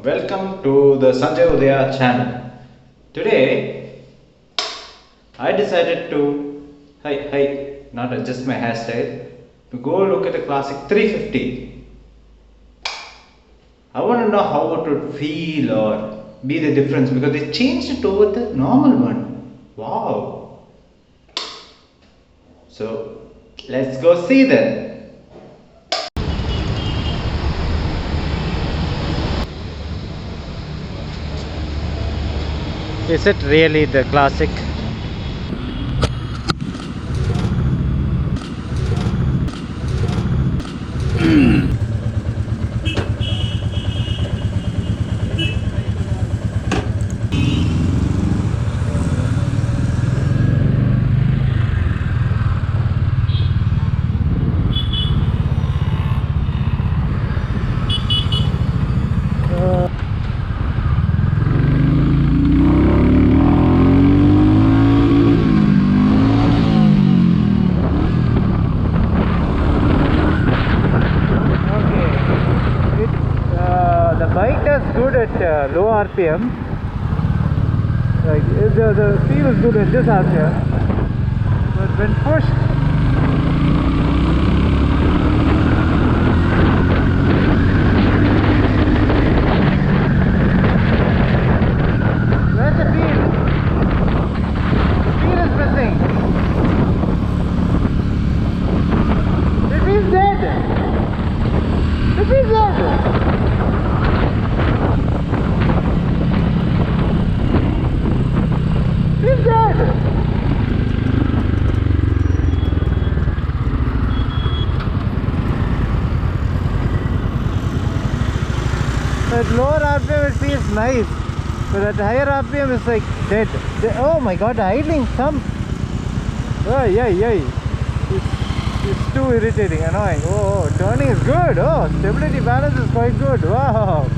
Welcome to the Sanjay Udaya channel. Today I decided to not adjust my hairstyle, to go look at the classic 350. I want to know how it would feel or be the difference because they changed it over the normal one. Wow. So let's go see then. Is it really the classic? The bike does good at low RPM. Like the feel is good at this RPM, but when pushed, where's the feel? The feel is missing. The feel's dead. The feel's dead. He's dead! At lower RPM it feels nice, but at higher RPM it's like dead. Oh my god, the idling thump! It's too irritating, annoying. Oh, turning is good. Oh, stability balance is quite good. Wow!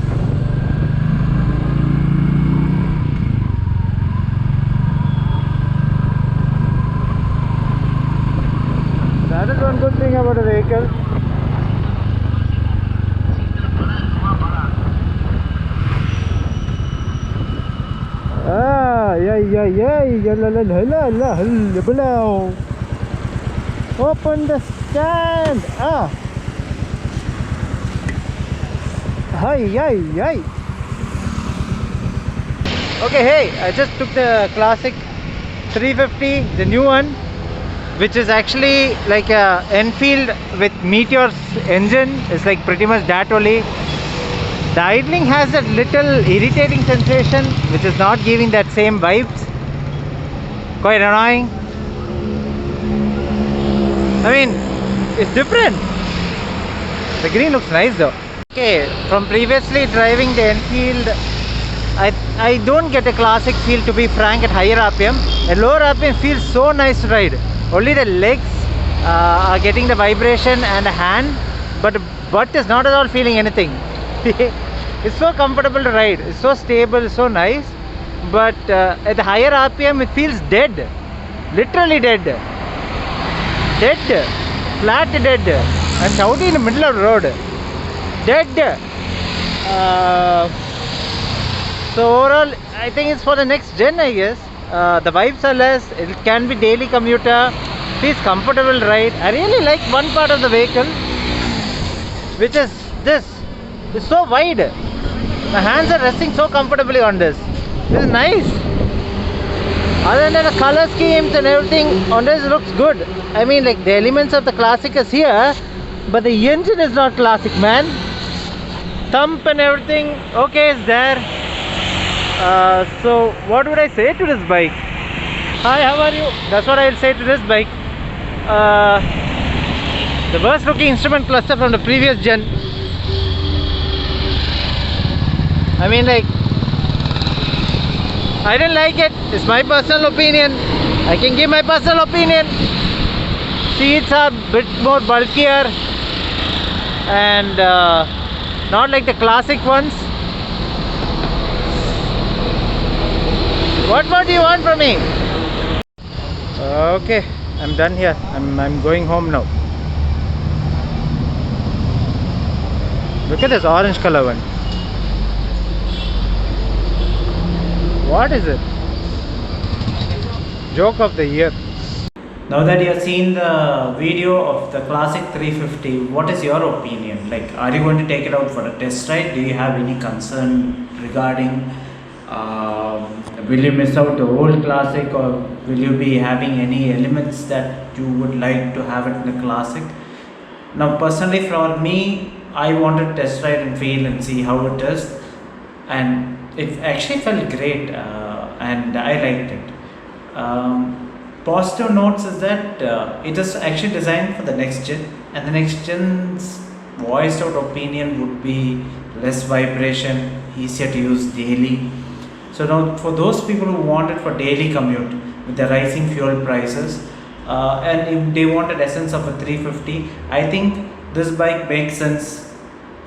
That is one good thing about a vehicle. Open the stand. Okay, hey, I just took the classic 350, the new one, which is actually like a Enfield with Meteor's engine. It's like pretty much that only. The idling has that little irritating sensation which is not giving that same vibes. Quite annoying. I mean, it's different. The green looks nice though. Okay, from previously driving the Enfield, I don't get a classic feel, to be frank, at higher RPM. At lower RPM feels so nice to ride. Only the legs are getting the vibration and the hand, but the butt is not at all feeling anything. It's so comfortable to ride. It's so stable, so nice. But at the higher RPM, it feels dead. Literally dead. Dead. Flat dead. And shouting in the middle of the road. Dead. So overall, I think it's for the next gen, I guess. The vibes are less. It can be daily commuter. Feels comfortable to ride. I really like one part of the vehicle, which is this. It's so wide. My hands are resting so comfortably on this. This is nice. Other than the color schemes and everything on this looks good. I mean, like, the elements of the classic is here, but the engine is not classic, man. Thump and everything, okay, is there. So what would I say to this bike? Hi, how are you? That's what I'll say to this bike. The worst looking instrument cluster from the previous gen. I mean, like, I didn't like it. It's my personal opinion. I can give my personal opinion. Seats are a bit more bulkier and not like the classic ones. What more do you want from me? Okay, I'm done here. I'm going home now. Look at this orange color one. What is it? Joke of the year. Now that you have seen the video of the classic 350, what is your opinion? Like, are you going to take it out for a test ride? Do you have any concern regarding will you miss out the old classic, or will you be having any elements that you would like to have it in the classic? Now, personally, for me, I wanted to test ride and feel and see how it is, and it actually felt great, and I liked it. Positive notes is that it is actually designed for the next gen, and the next gen's voiced out opinion would be less vibration, easier to use daily. So now for those people who want it for daily commute with the rising fuel prices, and if they wanted essence of a 350, I think this bike makes sense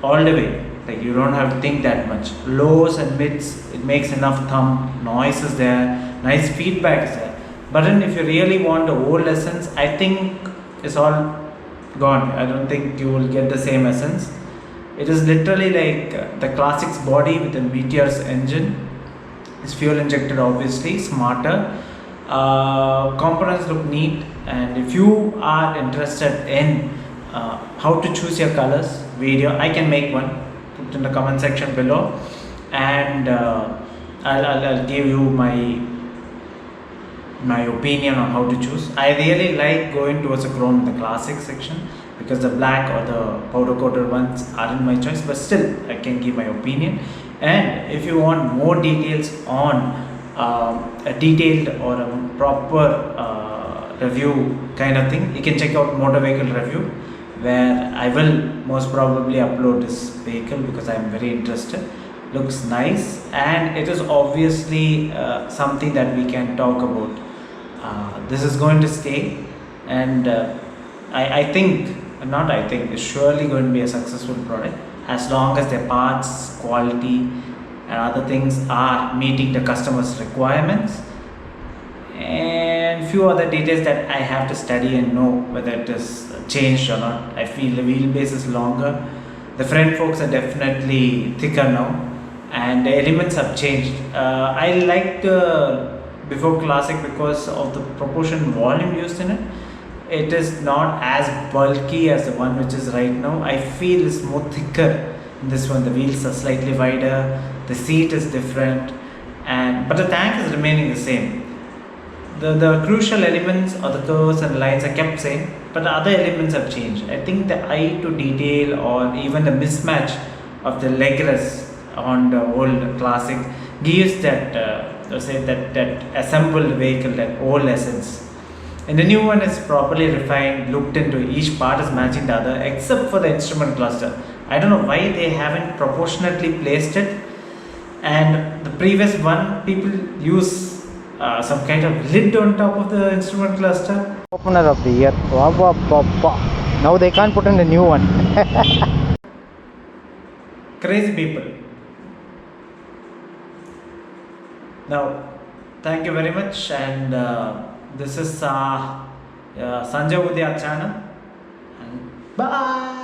all the way. Like, you don't have to think that much. Lows and mids, it makes enough thump, noise is there, nice feedback is there. But then if you really want the old essence, I think it's all gone. I don't think you will get the same essence. It is literally like the classics body with the Meteor's engine. It's fuel injected, obviously, smarter. Components look neat, and if you are interested in how to choose your colors video, I can make one. Put in the comment section below, and I'll give you my opinion on how to choose. I really like going towards a chrome in the classic section because the black or the powder coated ones aren't my choice, but still I can give my opinion. And if you want more details on a detailed or a proper review kind of thing, you can check out Motor Vehicle Review, where I will most probably upload this vehicle because I am very interested. Looks nice, and it is obviously something that we can talk about. This is going to stay, and I think, not I think, it's surely going to be a successful product as long as their parts, quality, and other things are meeting the customer's requirements. And few other details that I have to study and know whether it is changed or not. I feel the wheelbase is longer, the front forks are definitely thicker now, and the elements have changed. I like the before classic because of the proportion volume used in it. It is not as bulky as the one which is right now. I feel it's more thicker in this one. The wheels are slightly wider, the seat is different, and but the tank is remaining the same. The crucial elements or the curves and lines are kept same, but the other elements have changed. I think the eye to detail or even the mismatch of the leg rest on the old classic gives that that assembled vehicle, that old essence. And the new one is properly refined, looked into, each part is matching the other except for the instrument cluster. I don't know why they haven't proportionately placed it. And the previous one, people use some kind of lid on top of the instrument cluster. Opener of the year. Now they can't put in the new one. Crazy people. Now, thank you very much, and this is Sanjay Udaya channel, and bye.